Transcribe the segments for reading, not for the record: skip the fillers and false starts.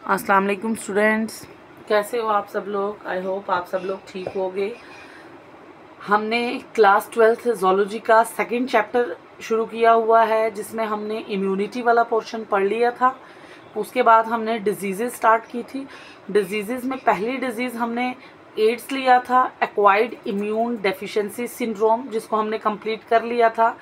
अस्सलाम वालेकुम स्टूडेंट्स, कैसे हो आप सब लोग। आई होप आप सब लोग ठीक होंगे। हमने क्लास 12th ज़ूलॉजी का सेकंड चैप्टर शुरू किया हुआ है, जिसमें हमने इम्यूनिटी वाला पोर्शन पढ़ लिया था। उसके बाद हमने डिजीज़ स्टार्ट की थी। डिजीज़ में पहली डिजीज़ हमने एड्स लिया था, एक्वायर्ड इम्यून डेफिशिएंसी सिंड्रोम, जिसको हमने कंप्लीट कर लिया था।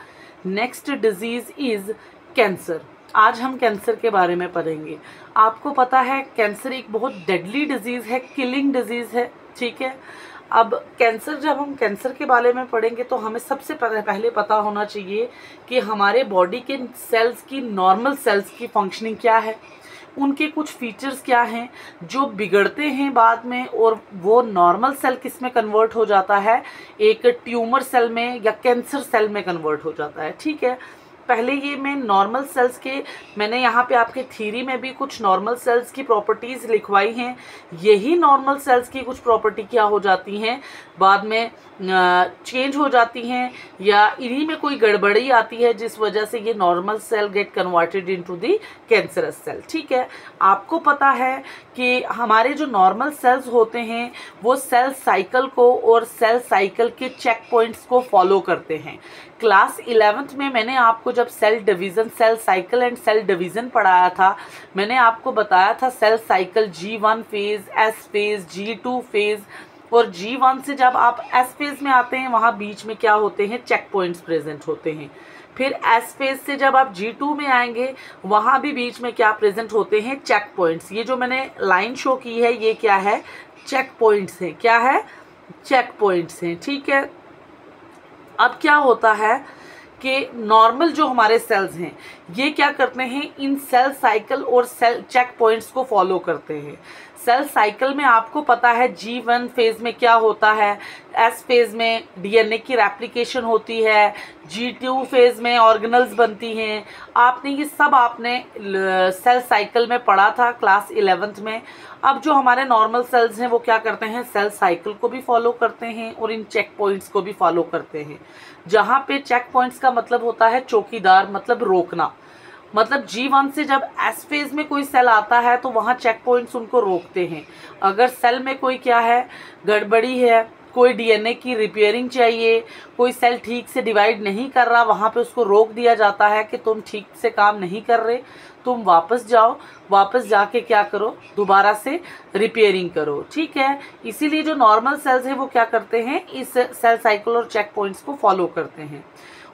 Next disease is cancer. आज हम कैंसर के बारे में पढ़ेंगे। आपको पता है कैंसर एक बहुत डेडली डिजीज़ है, किलिंग डिजीज़ है, ठीक है। अब कैंसर, जब हम कैंसर के बारे में पढ़ेंगे तो हमें सबसे पहले पता होना चाहिए कि हमारे बॉडी के सेल्स की, नॉर्मल सेल्स की फंक्शनिंग क्या है, उनके कुछ फीचर्स क्या हैं जो बिगड़ते हैं बाद में, और वो नॉर्मल सेल किस में कन्वर्ट हो जाता है, एक ट्यूमर सेल में या कैंसर सेल में कन्वर्ट हो जाता है, ठीक है। पहले ये मैं नॉर्मल सेल्स के, मैंने यहाँ पे आपके थ्योरी में भी कुछ नॉर्मल सेल्स की प्रॉपर्टीज़ लिखवाई हैं। यही नॉर्मल सेल्स की कुछ प्रॉपर्टी क्या हो जाती हैं, बाद में चेंज हो जाती हैं, या इन्हीं में कोई गड़बड़ी आती है जिस वजह से ये normal cell get converted into the cancerous cell, ठीक है। आपको पता है कि हमारे जो नॉर्मल सेल्स होते हैं वो सेल साइकिल को और सेल साइकिल के चेक पॉइंट्स को फॉलो करते हैं। क्लास 11th में मैंने आपको जब cell division, cell cycle and cell division पढ़ाया था, मैंने आपको बताया था cell cycle G1 phase, S phase, G2 phase, और G1 से जब आप S फेज़ में आते हैं वहाँ बीच में क्या होते हैं, चेक पॉइंट्स प्रेजेंट होते हैं। फिर S फेज़ से जब आप G2 में आएंगे वहाँ भी बीच में क्या प्रेजेंट होते हैं, चेक पॉइंट्स। ये जो मैंने लाइन शो की है ये क्या है, चेक पॉइंट्स हैं। क्या है, चेक पॉइंट्स हैं, ठीक है। अब क्या होता है कि नॉर्मल जो हमारे सेल्स हैं ये क्या करते हैं, इन सेल साइकिल और सेल चेक पॉइंट्स को फॉलो करते हैं। सेल साइकिल में आपको पता है G1 फेज़ में क्या होता है, S फेज़ में DNA की रेप्लिकेशन होती है, G2 फेज़ में ऑर्गेनल्स बनती हैं। आपने ये सब आपने सेल साइकिल में पढ़ा था क्लास 11th में। अब जो हमारे नॉर्मल सेल्स हैं वो क्या करते हैं, सेल साइकिल को भी फॉलो करते हैं और इन चेक पॉइंट्स को भी फॉलो करते हैं। जहाँ पे चेक पॉइंट्स का मतलब होता है चौकीदार, मतलब रोकना। मतलब G1 से जब S फेज़ में कोई सेल आता है तो वहाँ चेक पॉइंट्स उनको रोकते हैं। अगर सेल में कोई क्या है, गड़बड़ी है, कोई DNA की रिपेयरिंग चाहिए, कोई सेल ठीक से डिवाइड नहीं कर रहा, वहाँ पे उसको रोक दिया जाता है कि तुम ठीक से काम नहीं कर रहे, तुम वापस जाओ, वापस जाके क्या करो, दोबारा से रिपेयरिंग करो, ठीक है। इसीलिए जो नॉर्मल सेल्स हैं वो क्या करते हैं, इस सेल साइकिल और चेक पॉइंट्स को फॉलो करते हैं।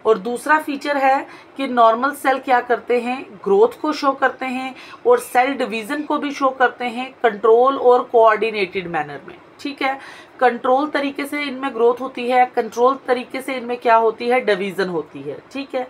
और दूसरा फीचर है कि नॉर्मल सेल क्या करते हैं, ग्रोथ को शो करते हैं और सेल डिवीज़न को भी शो करते हैं कंट्रोल और कोऑर्डिनेटेड मैनर में, ठीक है। कंट्रोल तरीके से इनमें ग्रोथ होती है, कंट्रोल तरीके से इनमें क्या होती है, डिवीज़न होती है, ठीक है।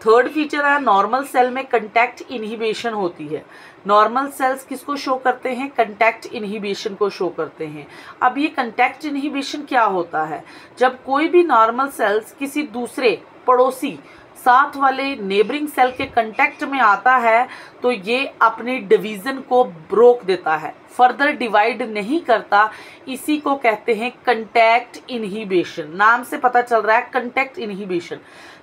थर्ड फीचर है नॉर्मल सेल में कंटैक्ट इनहिबिशन होती है। नॉर्मल सेल्स किसको शो करते हैं, कंटैक्ट इनहिबिशन को शो करते हैं। अब ये कंटैक्ट इनहिबिशन क्या होता है, जब कोई भी नॉर्मल सेल्स किसी दूसरे पड़ोसी साथ वाले नेबरिंग सेल के कांटेक्ट में आता है तो ये अपनी डिवीज़न को रोक देता है, फर्दर डिवाइड नहीं करता। इसी को कहते हैं कंटैक्ट इनहिबिशन। नाम से पता चल रहा है कंटैक्ट इनहिबिशन।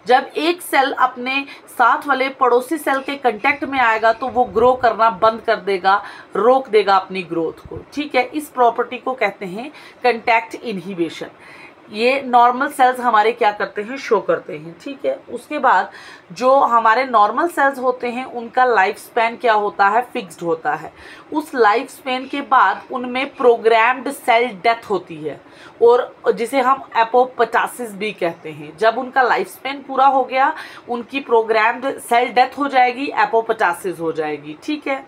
जब एक सेल अपने साथ वाले पड़ोसी सेल के कांटेक्ट में आएगा तो वो ग्रो करना बंद कर देगा, रोक देगा अपनी ग्रोथ को, ठीक है। इस प्रॉपर्टी को कहते हैं कंटैक्ट इनहिबिशन। ये नॉर्मल सेल्स हमारे क्या करते हैं, शो करते हैं, ठीक है। उसके बाद जो हमारे नॉर्मल सेल्स होते हैं उनका लाइफ स्पैन क्या होता है, फिक्स्ड होता है। उस लाइफ स्पैन के बाद उनमें प्रोग्राम्ड सेल डेथ होती है, और जिसे हम एपोप्टोसिस भी कहते हैं। जब उनका लाइफ स्पैन पूरा हो गया उनकी प्रोग्राम्ड सेल डेथ हो जाएगी, एपोप्टोसिस हो जाएगी, ठीक है।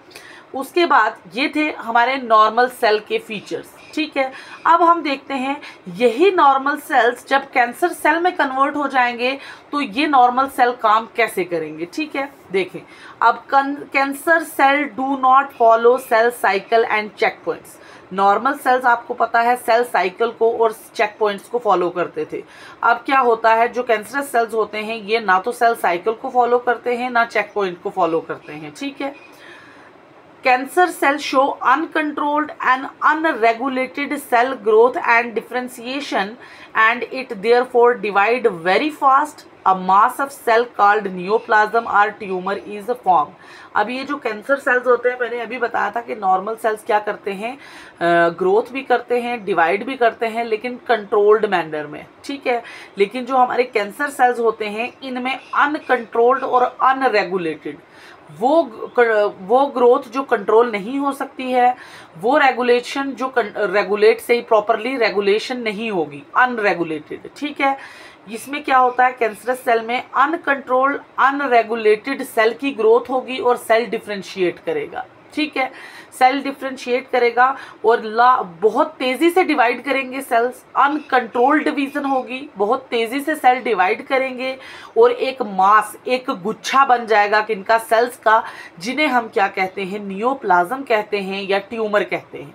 उसके बाद ये थे हमारे नॉर्मल सेल के फीचर्स, ठीक है। अब हम देखते हैं यही नॉर्मल सेल्स जब कैंसर सेल में कन्वर्ट हो जाएंगे तो ये नॉर्मल सेल काम कैसे करेंगे, ठीक है। देखें, अब cancer cell do not follow cell cycle and check points. Normal cells आपको पता है सेल साइकिल को और चेक पॉइंट्स को फॉलो करते थे। अब क्या होता है, जो कैंसरस सेल्स होते हैं ये ना तो सेल साइकिल को फॉलो करते हैं ना चेक पॉइंट को फॉलो करते हैं, ठीक है। Cancer cells show uncontrolled and unregulated cell growth and differentiation, and it therefore divide very fast. A mass of cell called neoplasm or tumor is formed. अब ये जो कैंसर सेल्स होते हैं, मैंने अभी बताया था कि नॉर्मल सेल्स क्या करते हैं, ग्रोथ भी करते हैं, डिवाइड भी करते हैं, लेकिन कंट्रोल्ड मैनर में, ठीक है। लेकिन जो हमारे कैंसर सेल्स होते हैं, इनमें अनकंट्रोल्ड और अनरेगुलेटेड, वो ग्रोथ जो कंट्रोल नहीं हो सकती है, वो रेगुलेशन जो रेगुलेट से ही प्रॉपरली रेगुलेशन नहीं होगी, अनरेगुलेटेड, ठीक है। इसमें क्या होता है, कैंसरस सेल में अनकंट्रोल्ड अनरेगुलेटेड सेल की ग्रोथ होगी और सेल डिफरेंशिएट करेगा, ठीक है। सेल डिफरेंशिएट करेगा और बहुत तेजी से डिवाइड करेंगे सेल्स, अनकंट्रोल्ड डिवीजन होगी, बहुत तेजी से सेल डिवाइड करेंगे और एक मास, एक गुच्छा बन जाएगा किनका, सेल्स का, जिन्हें हम क्या कहते हैं, नियोप्लाज्म कहते हैं या ट्यूमर कहते हैं।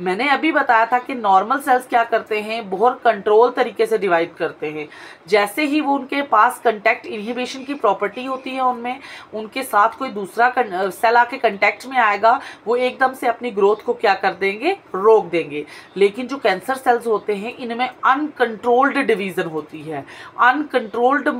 मैंने अभी बताया था कि नॉर्मल सेल्स क्या करते हैं, बहुत कंट्रोल तरीके से डिवाइड करते हैं। जैसे ही वो उनके पास कंटेक्ट इनहिबिशन की प्रॉपर्टी होती है, उनमें उनके साथ कोई दूसरा सेल आके कंटेक्ट में आएगा, वो एकदम से अपनी ग्रोथ को क्या कर देंगे, रोक देंगे। लेकिन जो कैंसर सेल्स होते हैं, इनमें अनकंट्रोल्ड डिवीजन होती है, अनकंट्रोल्ड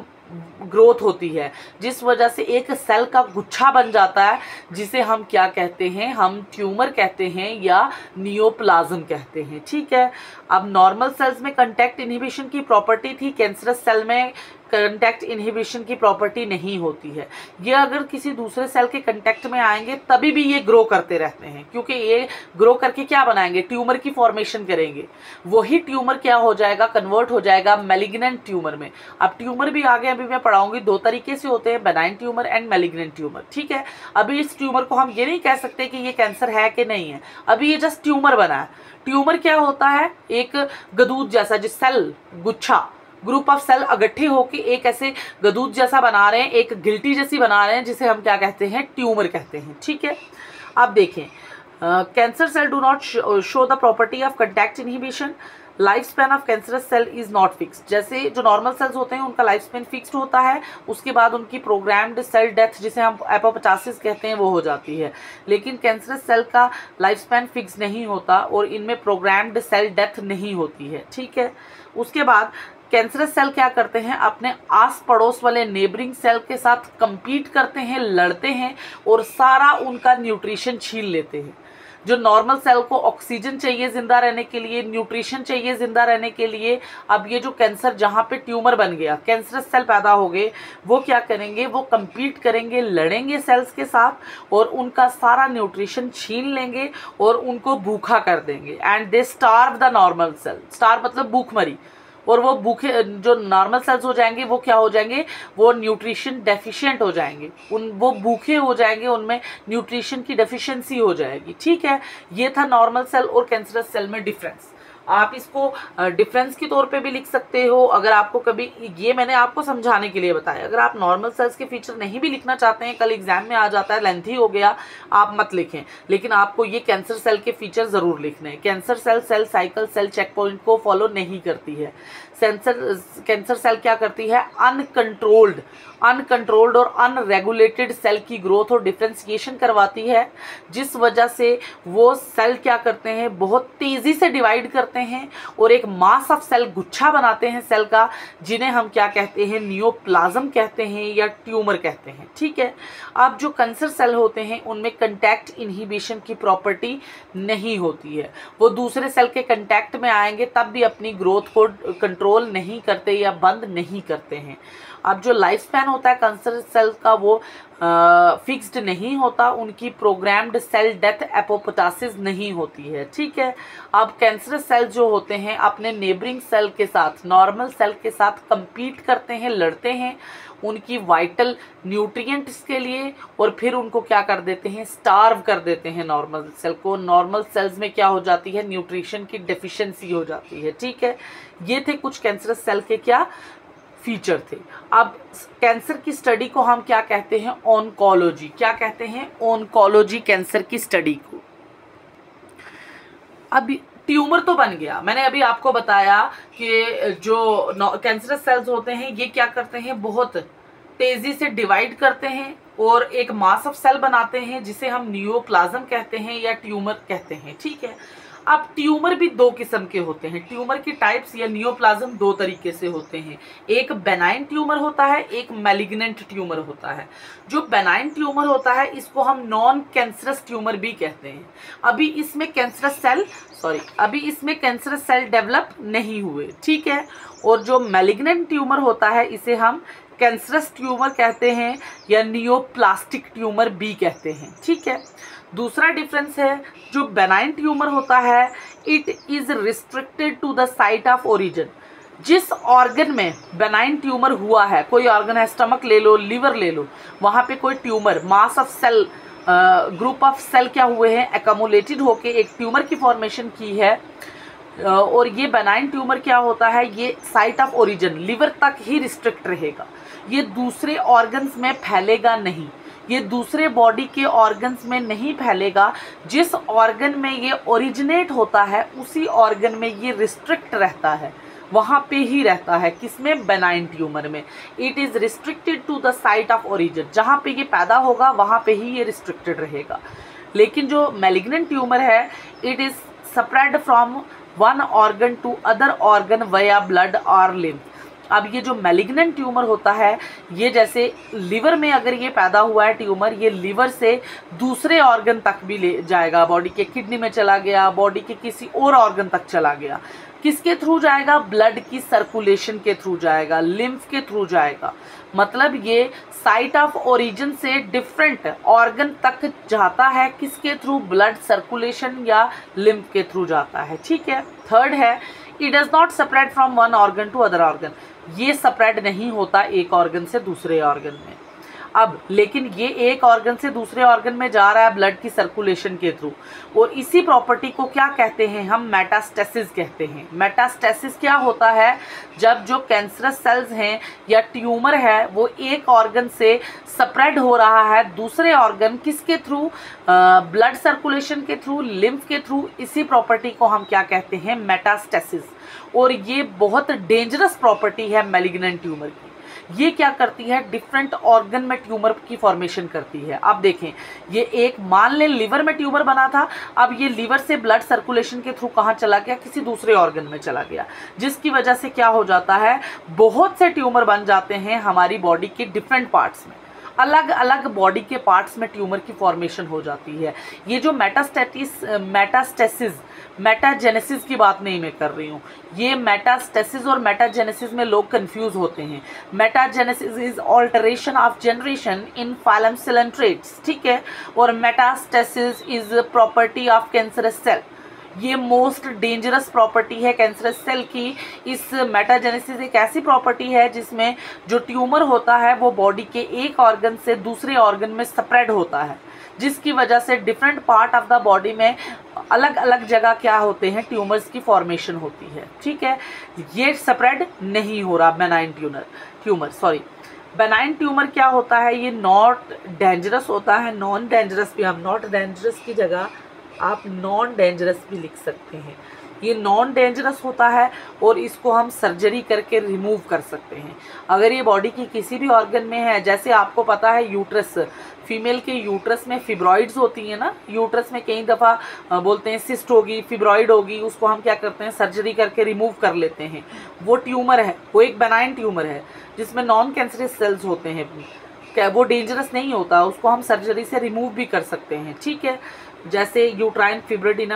ग्रोथ होती है, जिस वजह से एक सेल का गुच्छा बन जाता है, जिसे हम क्या कहते हैं, हम ट्यूमर कहते हैं या नियोप्लाज्म कहते हैं, ठीक है। अब नॉर्मल सेल्स में कंटेक्ट इनहिबिशन की प्रॉपर्टी थी, कैंसरस सेल में कंटेक्ट इनहिबिशन की प्रॉपर्टी नहीं होती है। ये अगर किसी दूसरे सेल के कंटेक्ट में आएंगे तभी भी ये ग्रो करते रहते हैं, क्योंकि ये ग्रो करके क्या बनाएंगे, ट्यूमर की फॉर्मेशन करेंगे। वही ट्यूमर क्या हो जाएगा, कन्वर्ट हो जाएगा मैलिग्नेंट ट्यूमर में। अब ट्यूमर भी आगे अभी मैं पढ़ाऊंगी, दो तरीके से होते हैं, benign tumour and malignant tumour, ठीक है। अभी इस ट्यूमर को हम ये नहीं कह सकते कि ये कैंसर है कि नहीं है, अभी ये जस्ट ट्यूमर बना है। ट्यूमर क्या होता है, एक गदूद जैसा, जिस सेल गुच्छा, ग्रुप ऑफ सेल इकट्ठे होकर एक ऐसे गदूद जैसा बना रहे हैं, एक गिल्टी जैसी बना रहे हैं, जिसे हम क्या कहते हैं, ट्यूमर कहते हैं, ठीक है। अब देखें, cancer cell do not show the property of contact inhibition, life span of cancerous cell is not fix. जैसे जो नॉर्मल सेल्स होते हैं, उनका लाइफ स्पैन फिक्स्ड होता है, उसके बाद उनकी प्रोग्राम्ड सेल डेथ, जिसे हम एपोप्टोसिस कहते हैं, वो हो जाती है। लेकिन कैंसरस सेल का लाइफ स्पैन फिक्स नहीं होता और इनमें प्रोग्राम्ड सेल डेथ नहीं होती है, ठीक है। उसके बाद कैंसरस सेल क्या करते हैं, अपने आस पड़ोस वाले नेबरिंग सेल के साथ compete करते हैं, लड़ते हैं और सारा उनका न्यूट्रिशन छीन लेते हैं। जो नॉर्मल सेल को ऑक्सीजन चाहिए जिंदा रहने के लिए, न्यूट्रिशन चाहिए जिंदा रहने के लिए, अब ये जो कैंसर, जहाँ पे ट्यूमर बन गया, कैंसरस सेल पैदा हो गए, वो क्या करेंगे, वो compete करेंगे, लड़ेंगे सेल्स के साथ और उनका सारा न्यूट्रिशन छीन लेंगे और उनको भूखा कर देंगे। And they starve the normal cell, starve मतलब भूखमरी, और वो भूखे जो नॉर्मल सेल्स हो जाएंगे, वो क्या हो जाएंगे, वो न्यूट्रिशन डेफिशिएंट हो जाएंगे, वो भूखे हो जाएंगे, उनमें न्यूट्रिशन की डेफिशिएंसी हो जाएगी, ठीक है। ये था नॉर्मल सेल और कैंसरस सेल में डिफरेंस। आप इसको डिफरेंस के तौर पे भी लिख सकते हो, अगर आपको कभी, ये मैंने आपको समझाने के लिए बताया। अगर आप नॉर्मल सेल्स के फीचर नहीं भी लिखना चाहते हैं, कल एग्जाम में आ जाता है, लेंथी हो गया, आप मत लिखें, लेकिन आपको ये कैंसर सेल के फीचर जरूर लिखने हैं। Cancer cell cell cycle, cell check point को फॉलो नहीं करती है। कैंसर सेल क्या करती है, अनकंट्रोल्ड और अनरेगुलेटेड सेल की ग्रोथ और डिफरेंशिएशन करवाती है, जिस वजह से वो सेल क्या करते हैं, बहुत तेजी से डिवाइड करते हैं और एक मास ऑफ सेल गुच्छा बनाते हैं सेल का, जिन्हें हम क्या कहते हैं, नियोप्लाज्म कहते हैं या ट्यूमर कहते हैं, ठीक है। अब जो कैंसर सेल होते हैं, उनमें कंटैक्ट इनहिबिशन की प्रॉपर्टी नहीं होती है, वो दूसरे सेल के कंटैक्ट में आएंगे तब भी अपनी ग्रोथ को कंट्रोल नहीं करते या बंद नहीं करते हैं। अब जो लाइफ स्पैन होता है कैंसर सेल का, वो फिक्स्ड नहीं होता, उनकी प्रोग्राम्ड सेल डेथ एपोप्टोसिस नहीं होती है, ठीक है। अब कैंसर सेल जो होते हैं, अपने नेबरिंग सेल के साथ, नॉर्मल सेल के साथ compete करते हैं, लड़ते हैं उनकी वाइटल न्यूट्रिएंट्स के लिए, और फिर उनको क्या कर देते हैं, स्टार्व कर देते हैं नॉर्मल सेल को। नॉर्मल सेल्स में क्या हो जाती है, न्यूट्रिशन की डेफिशिएंसी हो जाती है, ठीक है। ये थे कुछ कैंसर सेल के क्या फीचर थे। अब कैंसर की स्टडी को हम क्या कहते हैं, ऑन्कोलॉजी। क्या कहते हैं, ऑन्कोलॉजी, कैंसर की स्टडी को। अब ट्यूमर तो बन गया, मैंने अभी आपको बताया कि जो कैंसरस सेल्स होते हैं, ये क्या करते हैं, बहुत तेजी से डिवाइड करते हैं और एक मास ऑफ सेल बनाते हैं जिसे हम नियोप्लाज्म कहते हैं या ट्यूमर कहते हैं, ठीक है। अब ट्यूमर भी दो किस्म के होते हैं, ट्यूमर की टाइप्स या नियोप्लाज्म दो तरीके से होते हैं। एक बेनाइन ट्यूमर होता है, एक मैलिग्नेंट ट्यूमर होता है। जो बेनाइन ट्यूमर होता है इसको हम नॉन कैंसरस ट्यूमर भी कहते हैं। अभी इसमें कैंसरस सेल डेवलप नहीं हुए, ठीक है। और जो मैलिग्नेंट ट्यूमर होता है इसे हम कैंसरस ट्यूमर कहते हैं या नियोप्लास्टिक ट्यूमर भी कहते हैं, ठीक है। दूसरा डिफरेंस है, जो बेनाइन ट्यूमर होता है it is restricted to the site of origin. जिस ऑर्गन में बेनाइन ट्यूमर हुआ है, कोई ऑर्गन है, स्टमक ले लो, लीवर ले लो, वहाँ पे कोई tumour mass of cell, group of cell क्या हुए हैं, एक्यूमुलेटेड होके एक ट्यूमर की फॉर्मेशन की है। और ये बेनाइन ट्यूमर क्या होता है, ये साइट ऑफ ओरिजिन लिवर तक ही रिस्ट्रिक्ट रहेगा, ये दूसरे ऑर्गन्स में फैलेगा नहीं, ये दूसरे बॉडी के ऑर्गन्स में नहीं फैलेगा। जिस ऑर्गन में ये ओरिजिनेट होता है उसी ऑर्गन में ये रिस्ट्रिक्ट रहता है, वहाँ पे ही रहता है। किसमें? बेनाइन ट्यूमर में। It is restricted to the site of origin, जहाँ पे ये पैदा होगा वहाँ पे ही ये रिस्ट्रिक्टेड रहेगा। लेकिन जो मैलिग्नेंट ट्यूमर है it is spread from one organ to other organ via blood और लिम्फ। अब ये जो मैलिग्नेंट ट्यूमर होता है, ये जैसे लिवर में अगर ये पैदा हुआ है ट्यूमर, ये लिवर से दूसरे ऑर्गन तक भी ले जाएगा, बॉडी के किडनी में चला गया, बॉडी के किसी और ऑर्गन तक चला गया। किसके थ्रू जाएगा? ब्लड की सर्कुलेशन के थ्रू जाएगा, लिम्फ के थ्रू जाएगा। मतलब ये साइट ऑफ ओरिजिन से डिफरेंट ऑर्गन तक जाता है, किसके थ्रू? ब्लड सर्कुलेशन या लिम्फ के थ्रू जाता है, ठीक है। थर्ड है, it does not spread from one organ to other organ. ये स्प्रेड नहीं होता एक ऑर्गन से दूसरे ऑर्गन में। अब लेकिन ये एक ऑर्गन से दूसरे ऑर्गन में जा रहा है ब्लड की सर्कुलेशन के थ्रू, और इसी प्रॉपर्टी को क्या कहते हैं हम? मेटास्टेसिस कहते हैं। मेटास्टेसिस क्या होता है? जब जो कैंसरस सेल्स हैं या ट्यूमर है वो एक ऑर्गन से स्प्रेड हो रहा है दूसरे ऑर्गन, किसके थ्रू? ब्लड सर्कुलेशन के थ्रू, लिम्फ के थ्रू। इसी प्रॉपर्टी को हम क्या कहते हैं? मेटास्टेसिस। और ये बहुत डेंजरस प्रॉपर्टी है मैलिग्नेंट ट्यूमर की। ये क्या करती है? डिफरेंट ऑर्गन में ट्यूमर की फॉर्मेशन करती है। अब देखें, ये एक मान लें लिवर में ट्यूमर बना था, अब ये लिवर से ब्लड सर्कुलेशन के थ्रू कहाँ चला गया? किसी दूसरे ऑर्गन में चला गया, जिसकी वजह से क्या हो जाता है? बहुत से ट्यूमर बन जाते हैं हमारी बॉडी के डिफरेंट पार्ट्स में, अलग अलग बॉडी के पार्ट्स में ट्यूमर की फॉर्मेशन हो जाती है। ये जो मेटास्टेसिस, मेटाजेनेसिस की बात नहीं मैं कर रही हूँ, ये मेटास्टेसिस और मेटाजेनेसिस में लोग कंफ्यूज होते हैं। Metagenesis is alteration of generation in phylum cell and traits, ठीक है। और metastasis is property of cancerous cell. ये मोस्ट डेंजरस प्रॉपर्टी है कैंसरस सेल की। इस मेटाजेनेसिस एक ऐसी प्रॉपर्टी है जिसमें जो ट्यूमर होता है वो बॉडी के एक ऑर्गन से दूसरे ऑर्गन में स्प्रेड होता है, जिसकी वजह से different part of the body में अलग अलग जगह क्या होते हैं? ट्यूमर्स की फॉर्मेशन होती है, ठीक है। ये स्प्रेड नहीं हो रहा बेनाइन बेनाइन ट्यूमर क्या होता है? ये नॉट डेंजरस होता है, नॉन डेंजरस भी। हम नॉट डेंजरस की जगह आप नॉन डेंजरस भी लिख सकते हैं। ये नॉन डेंजरस होता है और इसको हम सर्जरी करके रिमूव कर सकते हैं। अगर ये बॉडी की किसी भी ऑर्गन में है, जैसे आपको पता है यूट्रस, फीमेल के यूट्रस में फिब्रॉइड्स होती हैं ना, यूट्रस में कई दफ़ा बोलते हैं सिस्ट होगी, फिब्रॉइड होगी, उसको हम क्या करते हैं? सर्जरी करके रिमूव कर लेते हैं। वो ट्यूमर है, वो एक बेनाइन ट्यूमर है जिसमें नॉन कैंसरस सेल्स होते हैं, क्या वो डेंजरस नहीं होता, उसको हम सर्जरी से रिमूव भी कर सकते हैं, ठीक है। जैसे uterine fibroid in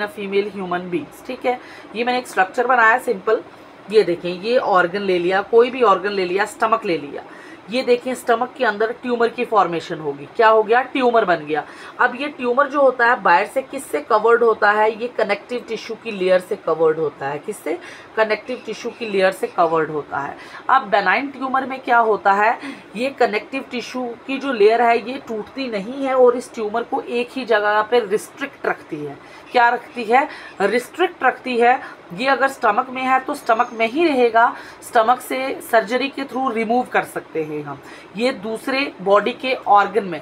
a female human beings, ठीक है। ये मैंने एक स्ट्रक्चर बनाया सिंपल। ये देखें, ये ऑर्गन ले लिया, कोई भी ऑर्गन ले लिया, स्टमक ले लिया। ये देखें, स्टमक के अंदर ट्यूमर की फॉर्मेशन होगी। क्या हो गया? ट्यूमर बन गया। अब ये ट्यूमर जो होता है बाहर से किससे कवर्ड होता है? ये कनेक्टिव टिश्यू की लेयर से कवर्ड होता है। किससे? कनेक्टिव टिश्यू की लेयर से कवर्ड होता है। अब बेनाइन ट्यूमर में क्या होता है? ये कनेक्टिव टिश्यू की जो लेयर है ये टूटती नहीं है और इस ट्यूमर को एक ही जगह पर रिस्ट्रिक्ट रखती है। क्या रखती है? रिस्ट्रिक्ट रखती है। ये अगर स्टमक में है तो स्टमक में ही रहेगा, स्टमक से सर्जरी के थ्रू रिमूव कर सकते हैं हम। ये दूसरे बॉडी के ऑर्गन में,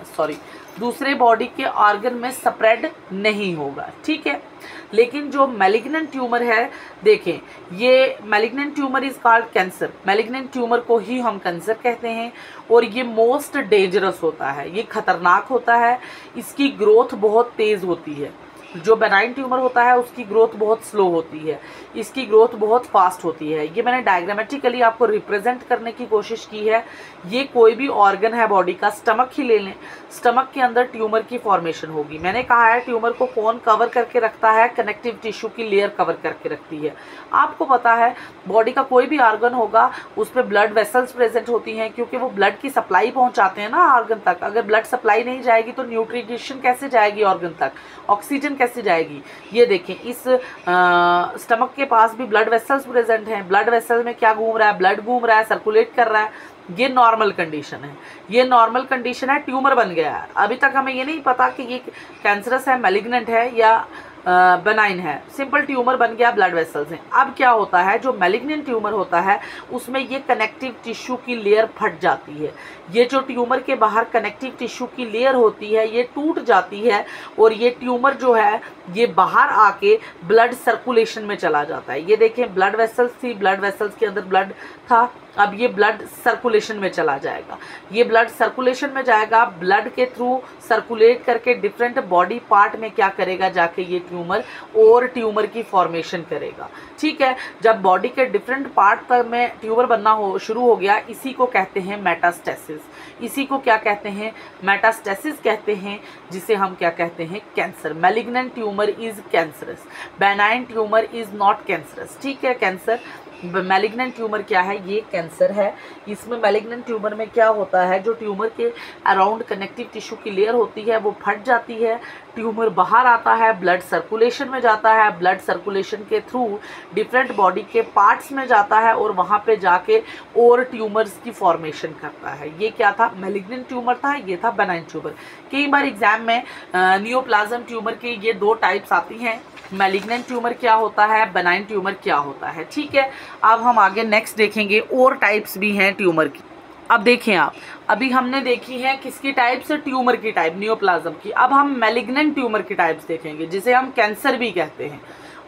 दूसरे बॉडी के ऑर्गन में स्प्रेड नहीं होगा, ठीक है। लेकिन जो मैलिग्नेंट ट्यूमर है, देखें, ये malignant tumour is called cancer. Malignant tumour को ही हम कैंसर कहते हैं और ये मोस्ट डेंजरस होता है, ये खतरनाक होता है, इसकी ग्रोथ बहुत तेज़ होती है। जो बेनाइन ट्यूमर होता है उसकी ग्रोथ बहुत स्लो होती है, इसकी ग्रोथ बहुत फास्ट होती है। ये मैंने डायग्रामेटिकली आपको रिप्रेजेंट करने की कोशिश की है। ये कोई भी ऑर्गन है बॉडी का, स्टमक ही ले लें, स्टमक के अंदर ट्यूमर की फॉर्मेशन होगी। मैंने कहा है ट्यूमर को कौन कवर करके रखता है, कनेक्टिव टिश्यू की लेयर कवर करके रखती है। आपको पता है बॉडी का कोई भी ऑर्गन होगा उस पर ब्लड वेसल्स प्रेजेंट होती हैं, क्योंकि वो ब्लड की सप्लाई पहुंचाते हैं ना ऑर्गन तक। अगर ब्लड सप्लाई नहीं जाएगी तो न्यूट्रिशन कैसे जाएगी ऑर्गन तक, ऑक्सीजन कैसे जाएगी। ये देखें, इस स्टमक के पास भी ब्लड वेसल्स प्रेजेंट हैं। ब्लड वेसल में क्या घूम रहा है, ब्लड घूम रहा है, सर्कुलेट कर रहा है। ये नॉर्मल कंडीशन है, ये नॉर्मल कंडीशन है। ट्यूमर बन गया है, अभी तक हमें ये नहीं पता कि ये कैंसरस है, मैलिग्नेंट है या बेनाइन है। सिंपल ट्यूमर बन गया ब्लड वेसल्स हैं। अब क्या होता है, जो मैलिग्नेंट ट्यूमर होता है उसमें ये कनेक्टिव टिश्यू की लेयर फट जाती है। ये जो ट्यूमर के बाहर कनेक्टिव टिश्यू की लेयर होती है ये टूट जाती है और ये ट्यूमर जो है ये बाहर आके ब्लड सर्कुलेशन में चला जाता है। ये देखें, ब्लड वेसल्स थी, ब्लड वेसल्स के अंदर ब्लड था, अब ये ब्लड सर्कुलेशन में चला जाएगा। ये ब्लड सर्कुलेशन में जाएगा, ब्लड के थ्रू सर्कुलेट करके डिफरेंट बॉडी पार्ट में क्या करेगा, जाके ये ट्यूमर और ट्यूमर की फॉर्मेशन करेगा, ठीक है। जब बॉडी के डिफरेंट पार्ट तक में ट्यूमर बनना शुरू हो गया, इसी को कहते हैं मेटास्टेसिस। इसी को क्या कहते हैं, मेटास्टेसिस कहते हैं, जिसे हम क्या कहते हैं, cancer. Malignant tumour is cancerous, benign tumour is not cancerous, ठीक है। कैंसर मैलिग्नेंट ट्यूमर क्या है, ये कैंसर है। इसमें मैलिग्नेंट ट्यूमर में क्या होता है, जो ट्यूमर के अराउंड कनेक्टिव टिश्यू की लेयर होती है वो फट जाती है, ट्यूमर बाहर आता है, ब्लड सर्कुलेशन में जाता है, ब्लड सर्कुलेशन के थ्रू डिफरेंट बॉडी के पार्ट्स में जाता है और वहाँ पे जाके और ट्यूमर्स की फॉर्मेशन करता है। ये क्या था, मैलिग्नेंट ट्यूमर था, ये था बेनाइन ट्यूमर। कई बार एग्जाम में नियोप्लाज्म ट्यूमर के ये दो टाइप्स आती हैं, मैलिग्नेंट ट्यूमर क्या होता है, बेनाइन ट्यूमर क्या होता है, ठीक है। अब हम आगे नेक्स्ट देखेंगे, और टाइप्स भी हैं ट्यूमर की। अब देखें आप, अभी हमने देखी है किसकी टाइप्स, ट्यूमर की टाइप, नियोप्लाज्म की। अब हम मैलिग्नेंट ट्यूमर की टाइप्स देखेंगे, जिसे हम कैंसर भी कहते हैं।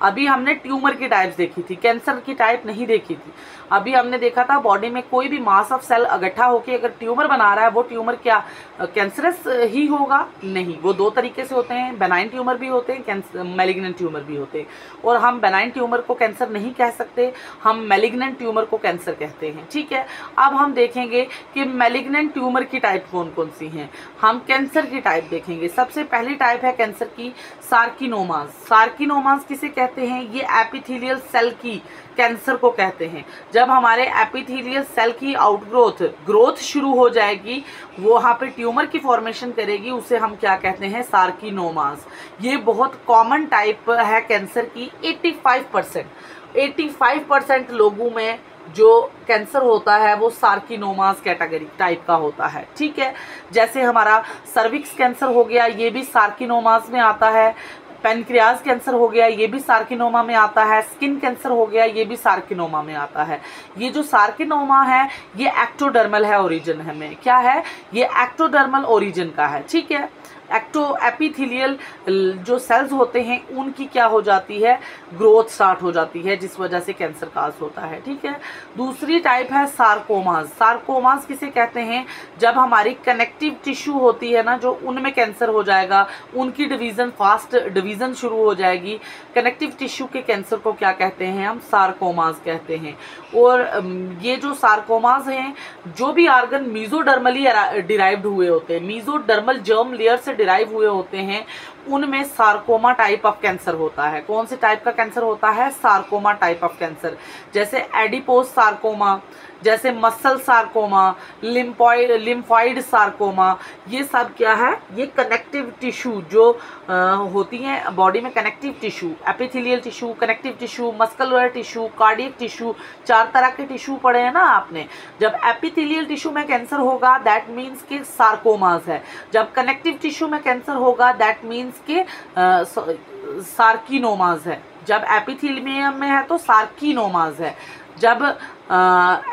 अभी हमने ट्यूमर की टाइप्स देखी थी, कैंसर की टाइप नहीं देखी थी। अभी हमने देखा था बॉडी में कोई भी मास ऑफ सेल इकट्ठा होकर अगर ट्यूमर बना रहा है, वो ट्यूमर क्या कैंसरस ही होगा, नहीं। वो दो तरीके से होते हैं, बेनाइन ट्यूमर भी होते हैं, मैलिग्नेंट ट्यूमर भी होते हैं। और हम बेनाइन ट्यूमर को कैंसर नहीं कह सकते, हम मैलिग्नेंट ट्यूमर को कैंसर कहते हैं, ठीक है। अब हम देखेंगे कि मैलिग्नेंट ट्यूमर की टाइप कौन कौन सी हैं। हम कैंसर की टाइप देखेंगे। सबसे पहली टाइप है कैंसर की सार्किनोमास। सार्किनोमास किसे कहते हैं, ये एपिथेलियल सेल की कैंसर को कहते हैं। जब हमारे एपिथेलियल सेल की ग्रोथ शुरू हो जाएगी, वो वहाँ पे ट्यूमर की फॉर्मेशन करेगी, उसे हम क्या कहते हैं, सार्किनोमास। ये बहुत कॉमन टाइप है कैंसर की। 85% लोगों में जो कैंसर होता है वो सार्किनोमास कैटेगरी टाइप का होता है, ठीक है। जैसे हमारा सर्विक्स कैंसर हो गया, ये भी सार्किनोमास में आता है। पैनक्रियाज कैंसर हो गया, ये भी सार्किनोमा में आता है। स्किन कैंसर हो गया, ये भी सार्किनोमा में आता है। ये जो सार्किनोमा है ये एक्टोडर्मल है, ओरिजिन है में क्या है, ये एक्टोडर्मल ओरिजिन का है, ठीक है। एपिथेलियल जो सेल्स होते हैं उनकी क्या हो जाती है, ग्रोथ स्टार्ट हो जाती है, जिस वजह से कैंसर काज होता है, ठीक है। दूसरी टाइप है सार्कोमास। सार्कोमास किसे कहते हैं, जब हमारी कनेक्टिव टिश्यू होती है ना, जो उनमें कैंसर हो जाएगा, उनकी डिवीज़न फास्ट डिवीज़न शुरू हो जाएगी। कनेक्टिव टिश्यू के कैंसर को क्या कहते हैं, हम सार्कोमास कहते हैं। और ये जो सार्कोमास हैं, जो भी ऑर्गन मीजोडर्मली डिराइव्ड हुए होते हैं, मीजोडर्मल जर्म लेयर से डिराइव हुए होते हैं, उनमें सार्कोमा टाइप ऑफ कैंसर होता है। कौन से टाइप का कैंसर होता है, सार्कोमा टाइप ऑफ कैंसर। जैसे एडिपोस सार्कोमा, जैसे मसल सार्कोमा, लिम्फॉइड सार्कोमा, ये सब क्या है, ये कनेक्टिव टिश्यू जो होती हैं बॉडी में, connective tissue, epithelial tissue, connective tissue, muscular tissue, cardiac tissue, 4 तरह के टिश्यू पढ़े हैं ना आपने। जब एपिथेलियल टिश्यू में कैंसर होगा दैट मीन्स कि सार्कोमास है। जब कनेक्टिव टिश्यू में कैंसर होगा दैट मीन्स कि सार्किनोमास है। जब एपिथेलियम में है तो सार्किनोमास है, जब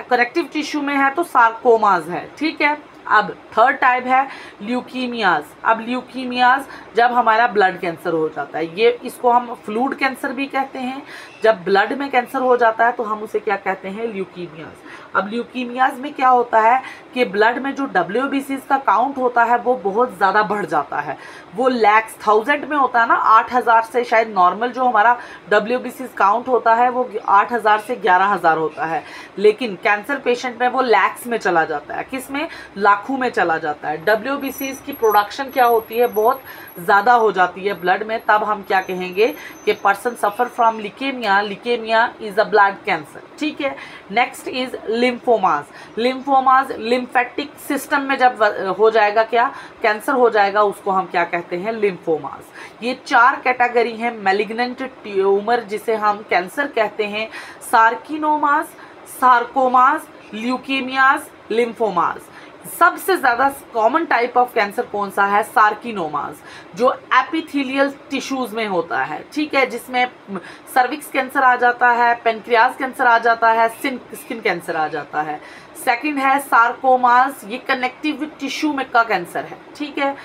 कनेक्टिव टिश्यू में है तो सार्कोमास है, ठीक है। अब थर्ड टाइप है ल्यूकीमियाज। अब ल्यूकीमियाज जब हमारा ब्लड कैंसर हो जाता है, ये इसको हम फ्लूइड कैंसर भी कहते हैं। जब ब्लड में कैंसर हो जाता है तो हम उसे क्या कहते हैं, ल्यूकीमियाज। अब ल्यूकीमियाज में क्या होता है कि ब्लड में जो WBCs का काउंट होता है वो बहुत ज़्यादा बढ़ जाता है। वो लैक्स 1000 में होता है ना, 8000 से शायद नॉर्मल जो हमारा WBCs काउंट होता है वो 8000 से 11000 होता है, लेकिन कैंसर पेशेंट में वो लैक्स में चला जाता है। किस में, लाखों में चला जाता है। WBCs की प्रोडक्शन क्या होती है, बहुत ज़्यादा हो जाती है ब्लड में। तब हम क्या कहेंगे कि person suffer from leukaemia, leukaemia is a blood cancer. ठीक है। Next is lymphomas. Lymphomas lymphatic system में जब हो जाएगा, क्या कैंसर हो जाएगा, उसको हम क्या कहते हैं, लिम्फोमास। ये 4 कैटेगरी हैं मैलिग्नेंट ट्यूमर जिसे हम कैंसर कहते हैं। सार्किनोमास, सार्कोमास, ल्यूकीमियास, लिम्फोमास। सबसे ज़्यादा कॉमन टाइप ऑफ कैंसर कौन सा है, सार्किनोमास, जो एपिथेलियल टिश्यूज़ में होता है। ठीक है, जिसमें सर्विक्स कैंसर आ जाता है, पेनक्रियाज कैंसर आ जाता है, स्किन कैंसर आ जाता है। सेकंड है सार्कोमास, ये कनेक्टिव टिश्यू में का कैंसर है। ठीक है।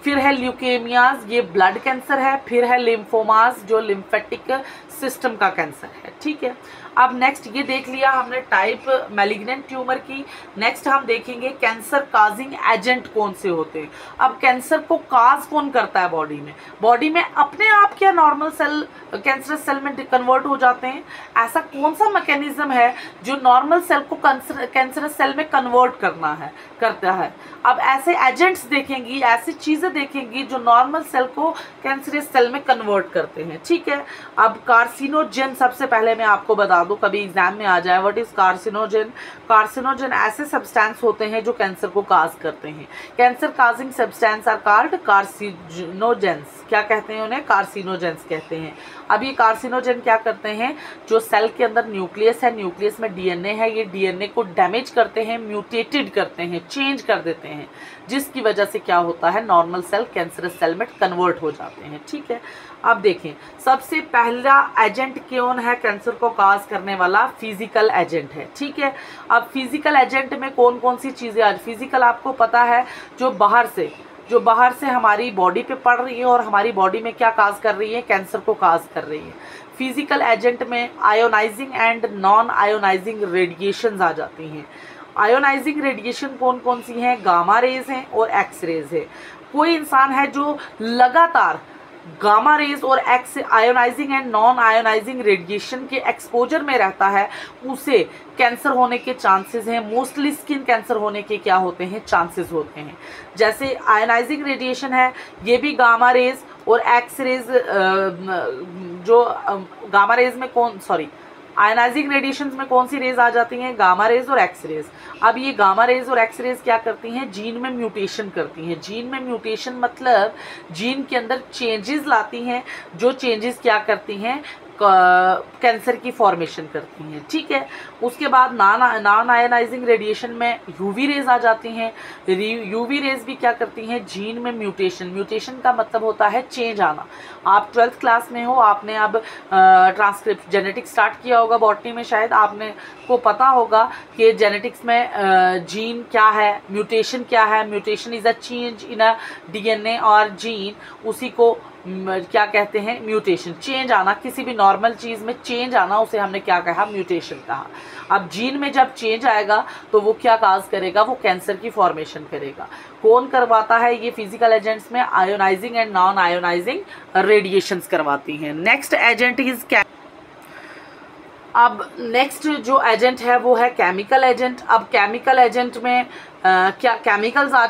फिर है ल्यूकेमियाज, ये ब्लड कैंसर है। फिर है लिम्फोमास, जो लिम्फेटिक सिस्टम का कैंसर है। ठीक है। अब नेक्स्ट ये देख लिया हमने टाइप मैलिग्नेंट ट्यूमर की। नेक्स्ट हम देखेंगे कैंसर काजिंग एजेंट कौन से होते हैं। अब कैंसर को काज कौन करता है बॉडी में, बॉडी में अपने आप क्या नॉर्मल सेल कैंसरस सेल में कन्वर्ट हो जाते हैं। ऐसा कौन सा मैकेनिज्म है जो नॉर्मल सेल को कैंसरस सेल में कन्वर्ट करता है। अब ऐसे एजेंट्स देखेंगी, ऐसी चीज़ें देखेंगी जो नॉर्मल सेल को कैंसरस सेल में कन्वर्ट करते हैं। ठीक है। अब कार्सिनोजेन सबसे पहले मैं आपको बता दूं, कभी एग्जाम में आ जाए, व्हाट इज कार्सिनोजेन। कार्सिनोजेन ऐसे सब्सटेंस होते हैं जो कैंसर को काज करते हैं। Cancer causing substance are called carcinogens. क्या कहते हैं उन्हें, कार्सिनोजेंस कहते हैं। अब ये कार्सिनोजेन क्या करते हैं, जो सेल के अंदर न्यूक्लियस है, न्यूक्लियस में डीएनए है, ये डीएनए को डैमेज करते हैं, म्यूटेटेड करते हैं, चेंज कर देते हैं, जिसकी वजह से क्या होता है, नॉर्मल सेल कैंसरस सेल में कन्वर्ट हो जाते हैं। ठीक है। अब देखें सबसे पहला एजेंट कौन है कैंसर को काज करने वाला, फिजिकल एजेंट है। ठीक है। अब फिजिकल एजेंट में कौन कौन सी चीज़ें, आज फिजिकल आपको पता है जो बाहर से हमारी बॉडी पे पड़ रही है और हमारी बॉडी में क्या काज कर रही है, कैंसर को काज कर रही है। फिजिकल एजेंट में ionizing and non ionizing radiations आ जाती हैं। आयोनाइजिंग रेडिएशन कौन कौन सी हैं, गामा रेज हैं और एक्स रेज है। कोई इंसान है जो लगातार गामा रेज और X ionising and non ionising radiation के एक्सपोजर में रहता है, उसे कैंसर होने के चांसेस हैं। मोस्टली स्किन कैंसर होने के क्या होते हैं, चांसेस होते हैं। जैसे आयोनाइजिंग रेडिएशन है, ये भी गामा रेज और एक्स रेज, जो गामा रेज में आयोनाइजिंग रेडिएशंस में कौन सी रेज आ जाती हैं, गामा रेज और एक्स रेज। अब ये गामा रेज और एक्स रेज क्या करती हैं, जीन में म्यूटेशन करती हैं। जीन में म्यूटेशन मतलब जीन के अंदर चेंजेस लाती हैं, जो चेंजेस क्या करती हैं, कैंसर की फॉर्मेशन करती हैं। ठीक है। उसके बाद नॉन आयोनाइजिंग रेडिएशन में यूवी रेज आ जाती हैं। यूवी रेज भी क्या करती हैं, जीन में म्यूटेशन का मतलब होता है चेंज आना। आप 12th क्लास में हो, आपने अब ट्रांसक्रिप्ट जेनेटिक्स स्टार्ट किया होगा बॉटनी में, शायद आपने को पता होगा कि जेनेटिक्स में जीन क्या है, म्यूटेशन क्या है। Mutation is a change in a DNA और जीन, उसी को क्या कहते हैं, म्यूटेशन। चेंज आना, किसी भी नॉर्मल चीज़ में चेंज आना, उसे हमने क्या कहा, म्यूटेशन कहा। अब जीन में जब चेंज आएगा तो वो क्या काज करेगा, वो कैंसर की फॉर्मेशन करेगा। कौन करवाता है ये फिजिकल एजेंट्स में, ionizing and non ionizing radiations करवाती हैं। नेक्स्ट एजेंट इज अब नेक्स्ट जो एजेंट है वो है केमिकल एजेंट। अब केमिकल एजेंट में क्या केमिकल्स आ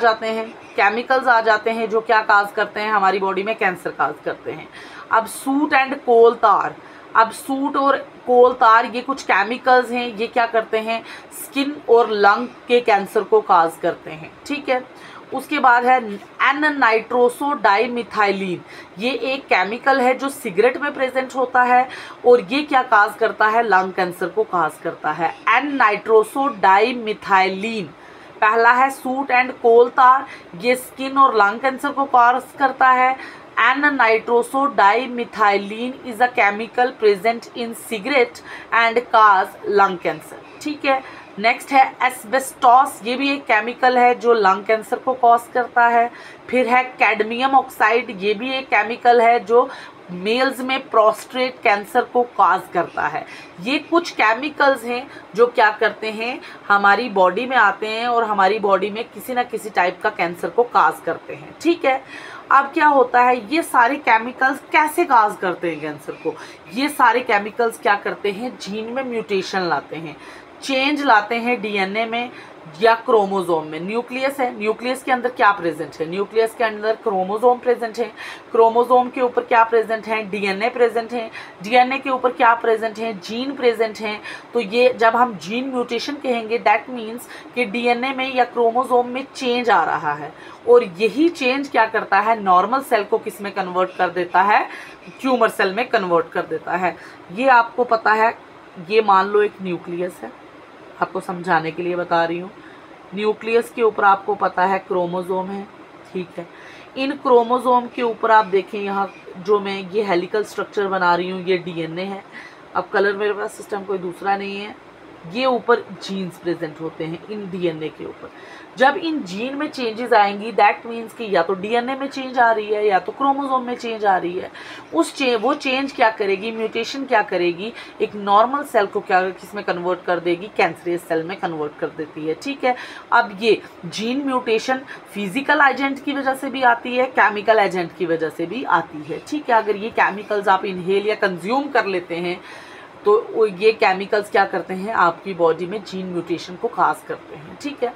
जाते हैं जो क्या काज करते हैं, हमारी बॉडी में कैंसर काज करते हैं। अब सूट एंड कोल तार, अब सूट और कोल तार ये कुछ केमिकल्स हैं, ये क्या करते हैं, स्किन और लंग के कैंसर को काज करते हैं। ठीक है। उसके बाद है एन नाइट्रोसो डाइमिथाइलिन, ये एक केमिकल है जो सिगरेट में प्रेजेंट होता है और ये क्या काज करता है, लंग कैंसर को काज करता है। एन नाइट्रोसो डाइमिथाइलिन पहला है सूट एंड कोल तार, ये स्किन और लंग कैंसर को काज करता है। N nitroso dimethyline is a chemical present in cigarette and cause lung cancer. ठीक है। नेक्स्ट है एस्बेस्टॉस, ये भी एक केमिकल है जो लंग कैंसर को कॉज करता है। फिर है कैडमियम ऑक्साइड, ये भी एक केमिकल है जो मेल्स में प्रोस्टेट कैंसर को कॉज करता है। ये कुछ केमिकल्स हैं जो क्या करते हैं, हमारी बॉडी में आते हैं और हमारी बॉडी में किसी ना किसी टाइप का कैंसर को कॉज करते हैं। ठीक है, अब क्या होता है, ये सारे केमिकल्स कैसे कॉज करते हैं कैंसर को? ये सारे केमिकल्स क्या करते हैं, जीन में म्यूटेशन लाते हैं, चेंज लाते हैं डीएनए में या क्रोमोसोम में। न्यूक्लियस है, न्यूक्लियस के अंदर क्या प्रेजेंट है, न्यूक्लियस के अंदर क्रोमोसोम प्रेजेंट है, क्रोमोसोम के ऊपर क्या प्रेजेंट है, डीएनए प्रेजेंट है, डीएनए के ऊपर क्या प्रेजेंट है, जीन प्रेजेंट है। तो ये जब हम जीन म्यूटेशन कहेंगे दैट मीन्स कि डीएनए में या क्रोमोसोम में चेंज आ रहा है, और यही चेंज क्या करता है, नॉर्मल सेल को किस में कन्वर्ट कर देता है, ट्यूमर सेल में कन्वर्ट कर देता है। ये आपको पता है, ये मान लो एक न्यूक्लियस है, आपको समझाने के लिए बता रही हूँ। न्यूक्लियस के ऊपर आपको पता है क्रोमोसोम है, ठीक है। इन क्रोमोसोम के ऊपर आप देखें, यहाँ जो मैं ये हेलिकल स्ट्रक्चर बना रही हूँ ये डीएनए है। अब कलर मेरे पास सिस्टम कोई दूसरा नहीं है। ये ऊपर जीन्स प्रेजेंट होते हैं इन डीएनए के ऊपर। जब इन जीन में चेंजेस आएंगी दैट मीन्स कि या तो डीएनए में चेंज आ रही है या तो क्रोमोसोम में चेंज आ रही है। वो चेंज क्या करेगी, म्यूटेशन क्या करेगी, एक नॉर्मल सेल को क्या किस में कन्वर्ट कर देगी, कैंसरियस सेल में कन्वर्ट कर देती है। ठीक है, अब ये जीन म्यूटेशन फिजिकल एजेंट की वजह से भी आती है, केमिकल एजेंट की वजह से भी आती है। ठीक है, अगर ये केमिकल्स आप इनहेल या कंज्यूम कर लेते हैं तो ये केमिकल्स क्या करते हैं, आपकी बॉडी में जीन म्यूटेशन को कॉज करते हैं। ठीक है,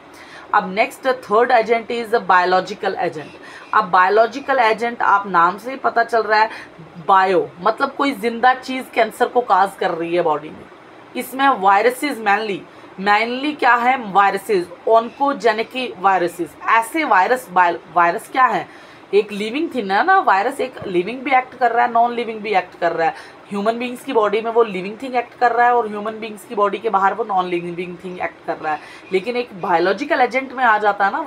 अब next third agent is biological agent. अब बायोलॉजिकल एजेंट, आप नाम से पता चल रहा है, बायो मतलब कोई जिंदा चीज कैंसर को कॉज कर रही है बॉडी में। इसमें वायरसेस मेनली क्या है, वायरसेस, ऑन्कोजेनिक वायरसेस। ऐसे वायरस क्या है, एक लिविंग थिंग है ना, वायरस एक लिविंग भी एक्ट कर रहा है, नॉन लिविंग भी एक्ट कर रहा है। ह्यूमन बींग्स की बॉडी में वो लिविंग थिंग एक्ट कर रहा है और ह्यूमन बींग्स की बॉडी के बाहर वो नॉन लिविंग थिंग एक्ट कर रहा है। लेकिन एक बायोलॉजिकल एजेंट में आ जाता है ना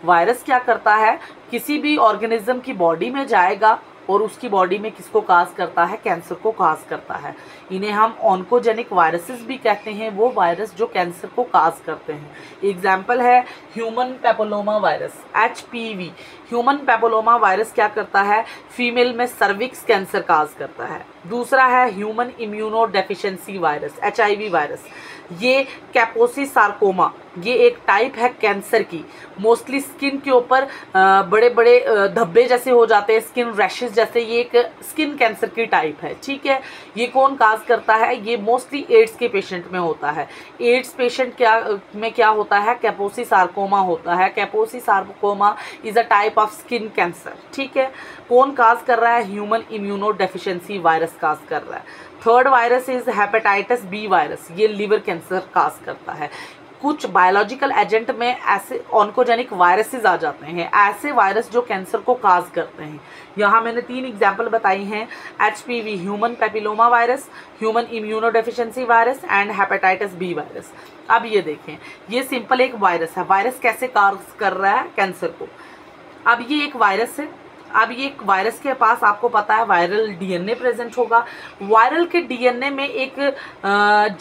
वायरस क्या करता है, किसी भी ऑर्गेनिज्म की बॉडी में जाएगा और उसकी बॉडी में किसको कॉज करता है, कैंसर को कॉज करता है। इन्हें हम ऑन्कोजेनिक वायरसेस भी कहते हैं, वो वायरस जो कैंसर को कॉज करते हैं। एग्जाम्पल है human papilloma virus, HPV। Human papilloma virus क्या करता है, फीमेल में सर्विक्स कैंसर कॉज करता है। दूसरा है human immunodeficiency virus, HIV virus. ये कैपोसी सार्कोमा, ये एक टाइप है कैंसर की। मोस्टली स्किन के ऊपर बड़े बड़े धब्बे जैसे हो जाते हैं, स्किन रैशेस जैसे, ये एक स्किन कैंसर की टाइप है। ठीक है, ये कौन काज करता है, ये मोस्टली एड्स के पेशेंट में होता है। एड्स पेशेंट क्या होता है, कैपोसी सार्कोमा होता है। Kaposi sarcoma is a type of skin cancer. ठीक है, कौन काज कर रहा है, human immunodeficiency virus cause कर रहा है। Third virus is hepatitis B virus, ये लिवर कैंसर काज करता है। कुछ बायोलॉजिकल एजेंट में ऐसे ऑन्कोजेनिक वायरसेस आ जाते हैं, ऐसे वायरस जो कैंसर को काज करते हैं। यहाँ मैंने 3 एग्जाम्पल बताई हैं, HPV, human papilloma virus, human immunodeficiency virus and hepatitis B virus. अब ये देखें, ये सिंपल एक वायरस है, वायरस कैसे काज कर रहा है कैंसर को। अब ये एक वायरस है, अब ये एक वायरस के पास आपको पता है वायरल डीएनए प्रेजेंट होगा। वायरल के डीएनए में एक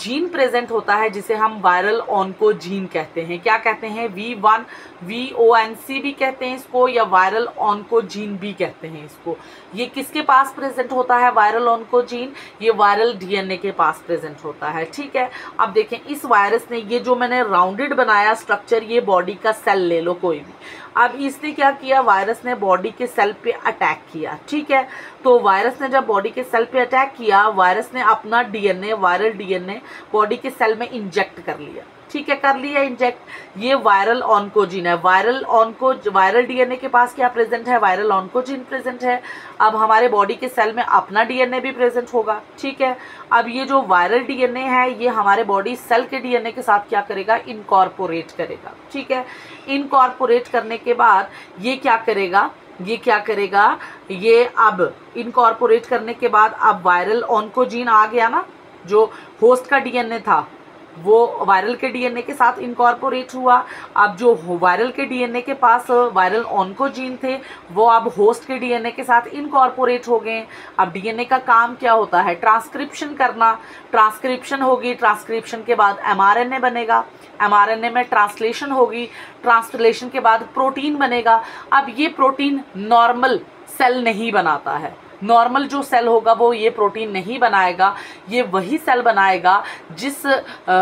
जीन प्रेजेंट होता है जिसे हम वायरल ऑन्कोजीन कहते हैं। क्या कहते हैं, V1 VONC भी कहते हैं इसको, या वायरल ऑन्कोजीन भी कहते हैं इसको। ये किसके पास प्रेजेंट होता है वायरल ऑन्कोजीन, ये वायरल डीएनए के पास प्रेजेंट होता है। ठीक है, अब देखें इस वायरस ने, ये जो मैंने राउंडेड बनाया स्ट्रक्चर, ये बॉडी का सेल ले लो कोई भी। अब इसने क्या किया, वायरस ने बॉडी के सेल पे अटैक किया। ठीक है, तो वायरस ने जब बॉडी के सेल पे अटैक किया, वायरस ने अपना डीएनए, वायरल डीएनए बॉडी के सेल में इंजेक्ट कर लिया। ठीक है, कर लिया इंजेक्ट। ये वायरल ऑन्कोजीन है। वायरल डीएनए के पास क्या प्रेजेंट है, वायरल ऑन्कोजीन प्रेजेंट है। अब हमारे बॉडी के सेल में अपना डीएनए भी प्रेजेंट होगा। ठीक है, अब ये जो वायरल डीएनए है ये हमारे बॉडी सेल के डीएनए के साथ क्या करेगा, इनकॉर्पोरेट करेगा। ठीक है, इनकॉर्पोरेट करने के बाद ये क्या करेगा, ये अब इनकॉर्पोरेट करने के बाद अब वायरल ऑन्कोजीन आ गया ना, जो होस्ट का डीएनए था, वो वायरल के डीएनए के साथ इनकॉर्पोरेट हुआ। अब जो वायरल के डीएनए के पास वायरल ऑन्कोजीन थे वो अब होस्ट के डीएनए के साथ इनकॉर्पोरेट हो गए। अब डीएनए का काम क्या होता है? ट्रांसक्रिप्शन करना। ट्रांसक्रिप्शन होगी, ट्रांसक्रिप्शन के बाद एमआरएनए बनेगा, एमआरएनए में ट्रांसलेशन होगी, ट्रांसलेशन के बाद प्रोटीन बनेगा। अब ये प्रोटीन नॉर्मल सेल नहीं बनाता है, नॉर्मल जो सेल होगा वो ये प्रोटीन नहीं बनाएगा, ये वही सेल बनाएगा जिस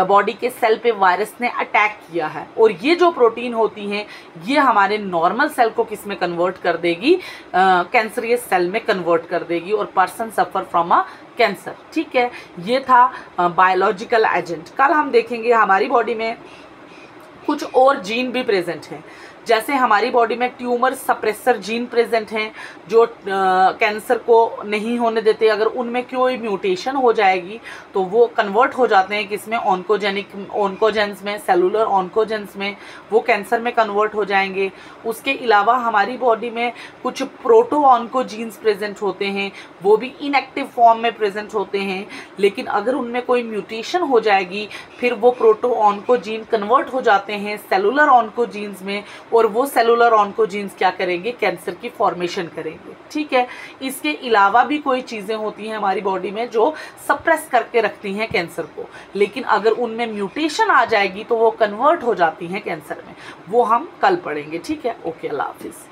बॉडी के सेल पे वायरस ने अटैक किया है। और ये जो प्रोटीन होती हैं ये हमारे नॉर्मल सेल को किस में कन्वर्ट कर देगी? कैंसरियस सेल में कन्वर्ट कर देगी और person suffer from a cancer. ठीक है, ये था बायोलॉजिकल एजेंट। कल हम देखेंगे हमारी बॉडी में कुछ और जीन भी प्रेजेंट हैं। जैसे हमारी बॉडी में ट्यूमर सप्रेसर जीन प्रेजेंट हैं जो कैंसर को नहीं होने देते। अगर उनमें कोई म्यूटेशन हो जाएगी तो वो कन्वर्ट हो जाते हैं किसमें? ऑन्कोजेंस में, सेलुलर ऑन्कोजेंस में, वो कैंसर में कन्वर्ट हो जाएंगे। उसके अलावा हमारी बॉडी में कुछ प्रोटो ऑन्कोजीन्स प्रेजेंट होते हैं, वो भी इनएक्टिव फॉर्म में प्रेजेंट होते हैं। लेकिन अगर उनमें कोई म्यूटेशन हो जाएगी फिर वो प्रोटो ऑन्कोजीन कन्वर्ट हो जाते हैं सेलुलर ऑन्कोजीन्स में, और वो सेलुलर ऑन्कोजीन्स क्या करेंगे? कैंसर की फॉर्मेशन करेंगे। ठीक है, इसके अलावा भी कोई चीज़ें होती हैं हमारी बॉडी में जो सप्रेस करके रखती हैं कैंसर को, लेकिन अगर उनमें म्यूटेशन आ जाएगी तो वो कन्वर्ट हो जाती हैं कैंसर में। वो हम कल पढ़ेंगे। ठीक है, ओके, अल्लाह हाफिज़।